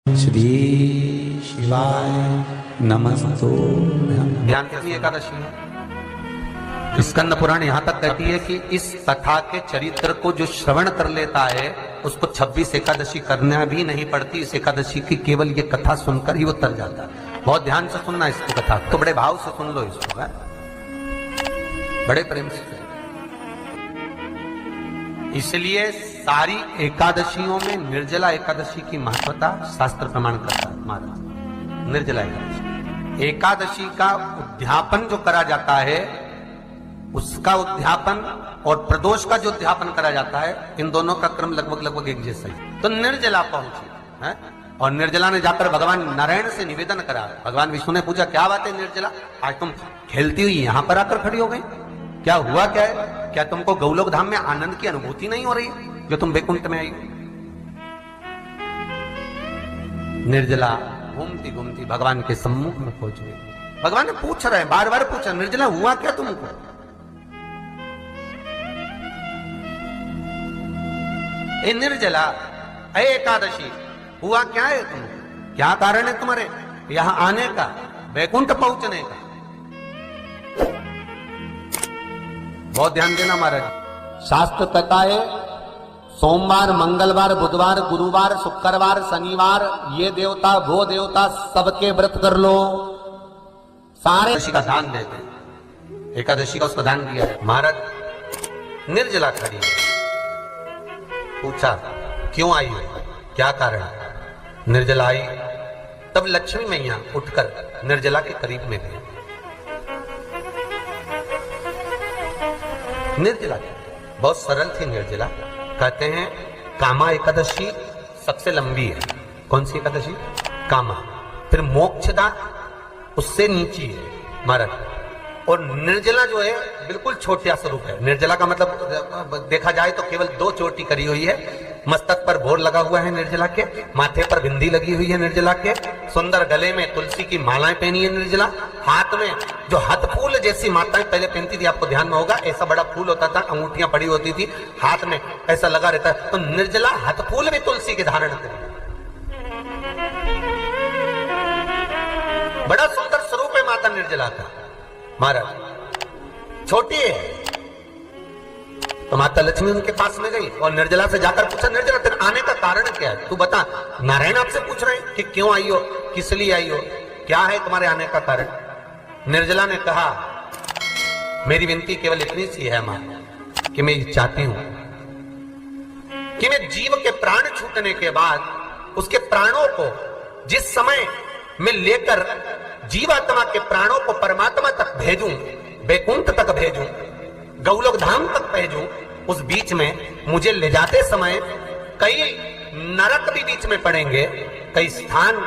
श्री शिवाय नमस्तो। ध्यान रखिए एकादशी में स्कंद पुराण यहाँ तक कहती है कि इस कथा के चरित्र को जो श्रवण कर लेता है उसको 26 एकादशी करना भी नहीं पड़ती। इस एकादशी की केवल ये कथा सुनकर ही वो तर जाता है। बहुत ध्यान से सुनना इसको, कथा तो बड़े भाव से सुन लो इसको, है? बड़े प्रेम से। इसलिए सारी एकादशियों में निर्जला एकादशी की महत्वता शास्त्र प्रमाण करता है। महाराज निर्जला एकादशी का उद्यापन जो करा जाता है, उसका उद्यापन और प्रदोष का जो उद्यापन करा जाता है, इन दोनों का क्रम लगभग एक जैसा ही। तो निर्जला पहुंची है और निर्जला ने जाकर भगवान नारायण से निवेदन करा। भगवान विष्णु ने पूछा, क्या बात है निर्जला, आज तुम खेलती हुई यहां पर आकर खड़ी हो गई, क्या हुआ, क्या है? क्या तुमको गौलोक धाम में आनंद की अनुभूति नहीं हो रही जो तुम बैकुंठ में आई? निर्जला घूमती घूमती भगवान के सम्मुख में पहुंच गई। भगवान ने पूछ रहे, बार बार पूछा, निर्जला हुआ क्या तुमको? ए निर्जला, ए एकादशी, हुआ क्या है तुमको? क्या कारण है तुम्हारे यहां आने का, बैकुंठ पहुंचने का? बहुत ध्यान देना महाराज। शास्त्र कहता है सोमवार, मंगलवार, बुधवार, गुरुवार, शुक्रवार, शनिवार, ये देवता वो देवता सबके व्रत कर लो, सारे एकादशी का दान देते। एकादशी का उसका दान दिया है। महाराज निर्जला खड़ी, पूछा क्यों आई हो, क्या कारण? निर्जला आई। तब लक्ष्मी मैया उठकर निर्जला के करीब में गई। निर्जला बहुत सरल थी निर्जला। कहते हैं कामा एकादशी सबसे लंबी है। कौन सी एकादशी? कामा। फिर मोक्षदा उससे नीची है महाराज। और निर्जला जो है बिल्कुल छोटा स्वरूप है। निर्जला का मतलब देखा जाए तो केवल 2 चोटी करी हुई है। मस्तक पर भोर लगा हुआ है निर्जला के, माथे पर बिंदी लगी हुई है निर्जला के, सुंदर गले में तुलसी की मालाएं पहनी है निर्जला, हाथ में जो हाथ फूल जैसी माताएं पहले पहनती थी, आपको ध्यान में होगा, ऐसा बड़ा फूल होता था, अंगूठियां पड़ी होती थी, हाथ में ऐसा लगा रहता है। तो निर्जला हाथ फूल भी तुलसी के धारण करी। बड़ा सुंदर स्वरूप है माता निर्जला का महाराज। छोटी है तो माता लक्ष्मी उनके पास में गई और निर्जला से जाकर पूछा, निर्जला तेरे आने का कारण क्या है, तू बता। नारायण आपसे पूछ रहे हैं कि क्यों आई हो, किस लिए आई हो, क्या है तुम्हारे आने का कारण? निर्जला ने कहा, मेरी विनती केवल इतनी सी है मां कि मैं ये चाहती हूं कि मैं जीव के प्राण छूटने के बाद उसके प्राणों को जिस समय मैं लेकर जीवात्मा के प्राणों को परमात्मा तक भेजूं, बैकुंठ तक भेजूं, गौलोक धाम तक भेजूं, उस बीच में मुझे ले जाते समय कई नरक भी बीच में पड़ेंगे, कई स्थान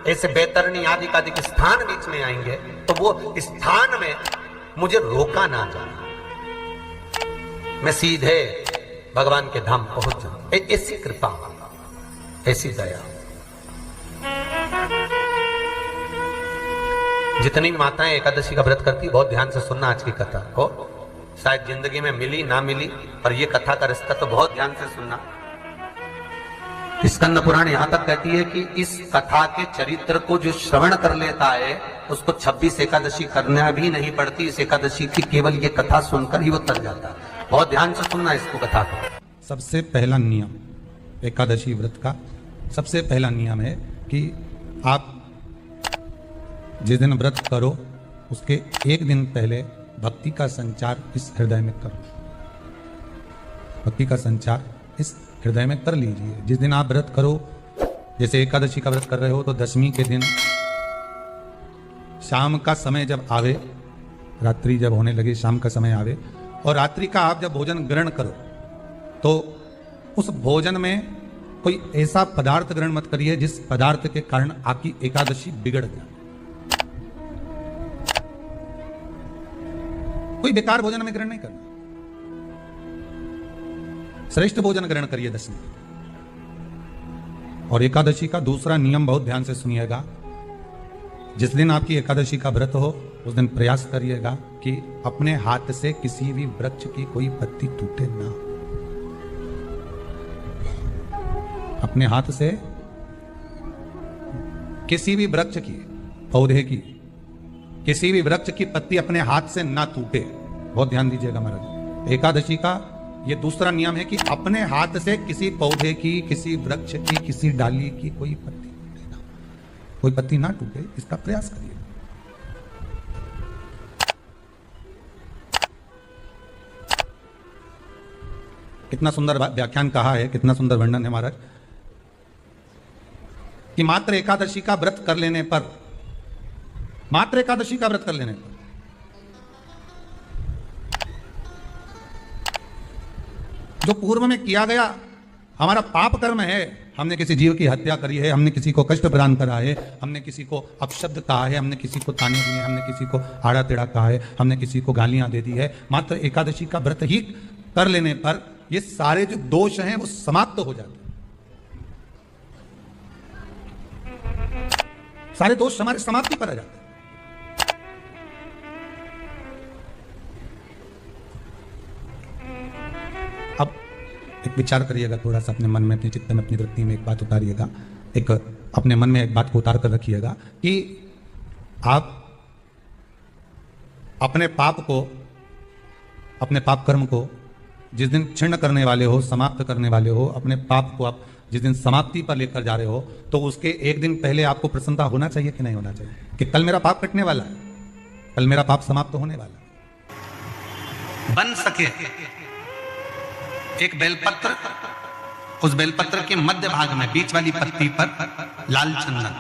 ऐसे बैतरणी आदि का स्थान बीच में आएंगे, तो वो स्थान में मुझे रोका ना जाए, मैं सीधे भगवान के धाम पहुंच जाऊं। ऐसी कृपा, ऐसी दया। जितनी भी माताएं एकादशी का व्रत करती, बहुत ध्यान से सुनना आज की कथा को। शायद जिंदगी में मिली ना मिली, पर ये कथा का रिश्ता तो बहुत ध्यान से सुनना। स्कंद पुराण यहां तक कहती है कि इस कथा के चरित्र को जो श्रवण कर लेता है उसको 26 एकादशी करना भी नहीं पड़ती। इस एकादशी की केवल ये कथा सुनकर ही वो तर जाता है। बहुत ध्यान से सुनना इसको, कथा को। सबसे पहला नियम एकादशी व्रत का, सबसे पहला नियम है कि आप जिस दिन व्रत करो उसके एक दिन पहले भक्ति का संचार इस हृदय में करो। भक्ति का संचार इस हृदय में कर लीजिए। जिस दिन आप व्रत करो, जैसे एकादशी का व्रत कर रहे हो, तो दशमी के दिन शाम का समय जब आवे, रात्रि जब होने लगे, शाम का समय आवे, और रात्रि का आप जब भोजन ग्रहण करो, तो उस भोजन में कोई ऐसा पदार्थ ग्रहण मत करिए जिस पदार्थ के कारण आपकी एकादशी बिगड़ जाए। कोई बेकार भोजन में ग्रहण नहीं करना, श्रेष्ठ भोजन ग्रहण करिए दशमी। और एकादशी का दूसरा नियम बहुत ध्यान से सुनिएगा। जिस दिन आपकी एकादशी का व्रत हो उस दिन प्रयास करिएगा कि अपने हाथ से किसी भी वृक्ष की कोई पत्ती टूटे ना। अपने हाथ से किसी भी वृक्ष की, पौधे की, किसी भी वृक्ष की पत्ती अपने हाथ से ना टूटे। बहुत ध्यान दीजिएगा महाराज, एकादशी का ये दूसरा नियम है कि अपने हाथ से किसी पौधे की, किसी वृक्ष की, किसी डाली की कोई पत्ती टूटे ना, कोई पत्ती ना टूटे, इसका प्रयास करिए। कितना सुंदर व्याख्यान कहा है, कितना सुंदर वर्णन है महाराज कि मात्र एकादशी का व्रत कर लेने पर, मात्र एकादशी का व्रत कर लेने पर जो पूर्व में किया गया हमारा पाप कर्म है, हमने किसी जीव की हत्या करी है, हमने किसी को कष्ट प्रदान करा है, हमने किसी को अपशब्द कहा है, हमने किसी को ताने दिए, हमने किसी को आड़ा टेढ़ा कहा है, हमने किसी को गालियां दे दी है, मात्र एकादशी का व्रत ही कर लेने पर ये सारे जो दोष हैं वो समाप्त हो जाते हैं। सारे दोष हमारे समाप्ति पर आ जाते हैं। अब एक विचार करिएगा थोड़ा सा अपने मन में, अपने चित्त में, अपनी वृत्ति में एक बात उतारिएगा, एक अपने मन में एक बात को उतार कर रखिएगा कि आप अपने पाप को, अपने पाप कर्म को जिस दिन क्षीण करने वाले हो, समाप्त करने वाले हो, अपने पाप को आप जिस दिन समाप्ति पर लेकर जा रहे हो, तो उसके एक दिन पहले आपको प्रसन्नता होना चाहिए कि नहीं होना चाहिए कि कल मेरा पाप कटने वाला है, कल मेरा पाप समाप्त होने वाला है। बन सके एक बेलपत्र, उस बेलपत्र के मध्य भाग में बीच वाली पत्ती पर लाल चंदन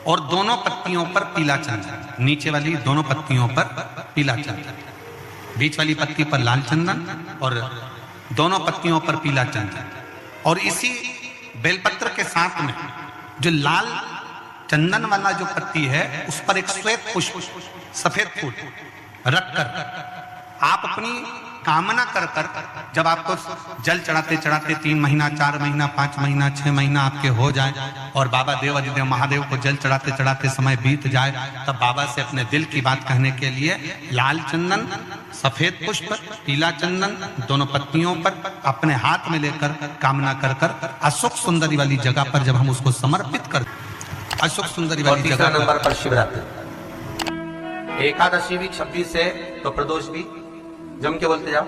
और दोनों पत्तियों पर पीला चंदन, नीचे वाली दोनों पत्तियों पर पीला चंदन, बीच वाली पत्ती पर लाल चंदन और दोनों पत्तियों पर पीला चंदन, और इसी बेलपत्र के साथ में जो लाल चंदन वाला जो पत्ती है उस पर एक श्वेत पुष्प, सफेद फूल रखकर आप अपनी कामना कर कर, जब आपको जल चढ़ाते चढ़ाते 3 महीना, 4 महीना, 5 महीना, 6 महीना आपके हो जाए और बाबा देव अधिदेव महादेव को जल चढ़ाते चढ़ाते समय बीत जाए, तब बाबा से अपने दिल की बात कहने के लिए लाल चंदन, सफेद पुष्प, पीला चंदन दोनों पत्तियों पर अपने हाथ में लेकर कामना कर कर अशोक सुंदरी वाली जगह पर जब हम उसको समर्पित कर, अशोक सुंदरी वाली जगह नंबर पर शिवरात्रि, एकादशी भी 26 है तो प्रदोष भी जम के बोलते जाओ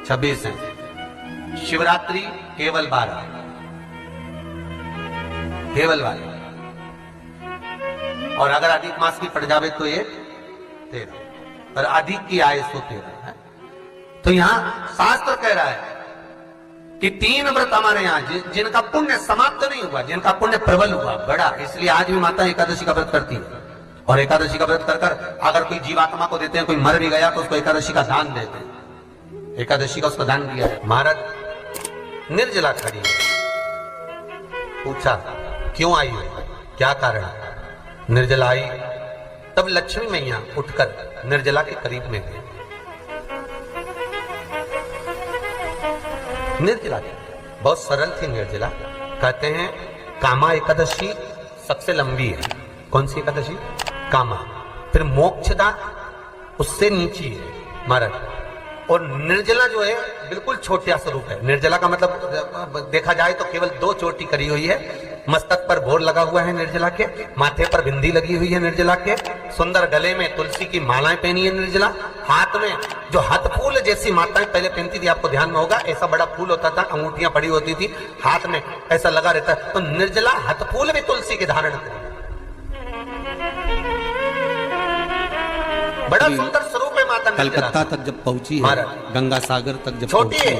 26 है, शिवरात्रि केवल 12, केवल 12, और अगर अधिक मास की पड़ जावे तो ये 13, पर अधिक की आय सो 13 है। तो यहां शास्त्र कह रहा है कि 3 व्रत हमारे यहां जिनका पुण्य समाप्त नहीं हुआ, जिनका पुण्य प्रबल हुआ, बड़ा, इसलिए आज भी माता एकादशी का व्रत करती है। और एकादशी का व्रत कर कर अगर कोई जीवात्मा को देते हैं, कोई मर भी गया तो उसको एकादशी का दान देते हैं, एकादशी का उसको दान दिया है। महाराज निर्जला खड़ी है, पूछा क्यों आई हो, क्या कारण? निर्जला आई, तब लक्ष्मी मैया उठकर निर्जला के करीब में गई। निर्जला बहुत सरल थी निर्जला, कहते हैं कामा एकादशी सबसे लंबी है। कौन सी एकादशी? कामा, फिर मोक्षदा उससे नीची है महाराज, और निर्जला जो है बिल्कुल छोटा स्वरूप है। निर्जला का मतलब देखा जाए तो केवल 2 चोटी करी हुई है, मस्तक पर भोर लगा हुआ है निर्जला के, माथे पर बिंदी लगी हुई है निर्जला के, सुंदर गले में तुलसी की मालाएं पहनी है निर्जला, हाथ में जो हाथ फूल जैसी माताएं पहले पहनती थी, आपको ध्यान में होगा, ऐसा बड़ा फूल होता था, अंगूठियां पड़ी होती थी, हाथ में ऐसा लगा रहता है, तो निर्जला हाथ फूल भी तुलसी के धारण करी, बड़ा सुंदर स्वरूप है माता। कलकत्ता तक जब पहुंची है, गंगा सागर तक जब छोटी है,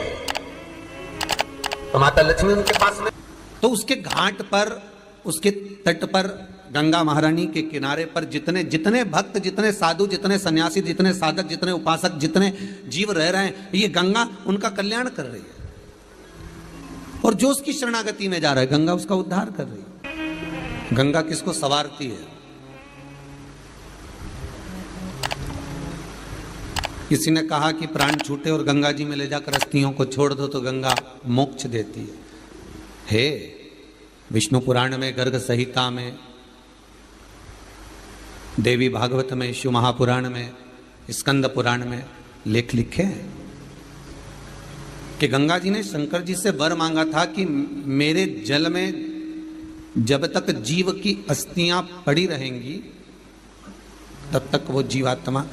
तो माता लक्ष्मी उनके पास में, तो उसके घाट पर, उसके तट पर, गंगा महारानी के किनारे पर जितने जितने भक्त, जितने साधु, जितने सन्यासी, जितने साधक, जितने उपासक, जितने जीव रह रहे हैं, ये गंगा उनका कल्याण कर रही है। और जो उसकी शरणागति में जा रहा है, गंगा उसका उद्धार कर रही है। गंगा किसको संवारती है? किसी ने कहा कि प्राण छूटे और गंगा जी में ले जाकर अस्थियों को छोड़ दो तो गंगा मोक्ष देती है। हे, विष्णु पुराण में, गर्ग संहिता में, देवी भागवत में, शिव महापुराण में, स्कंद पुराण में लेख लिखे हैं कि गंगा जी ने शंकर जी से वर मांगा था कि मेरे जल में जब तक जीव की अस्थियां पड़ी रहेंगी तब तक वो जीवात्मा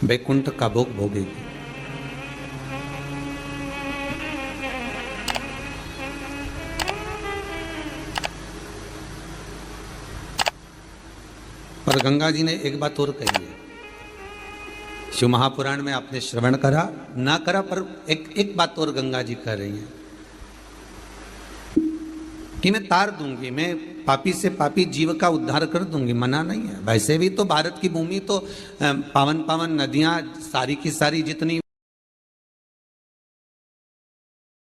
वैकुंठ का भोग भोगेगी। पर गंगा जी ने एक बात और कही है, शिव महापुराण में आपने श्रवण करा ना करा, पर एक बात और गंगा जी कह रही हैं कि मैं तार दूंगी, मैं पापी से पापी जीव का उद्धार कर दूंगी, मना नहीं है। वैसे भी तो भारत की भूमि तो पावन पावन नदियां सारी की सारी जितनी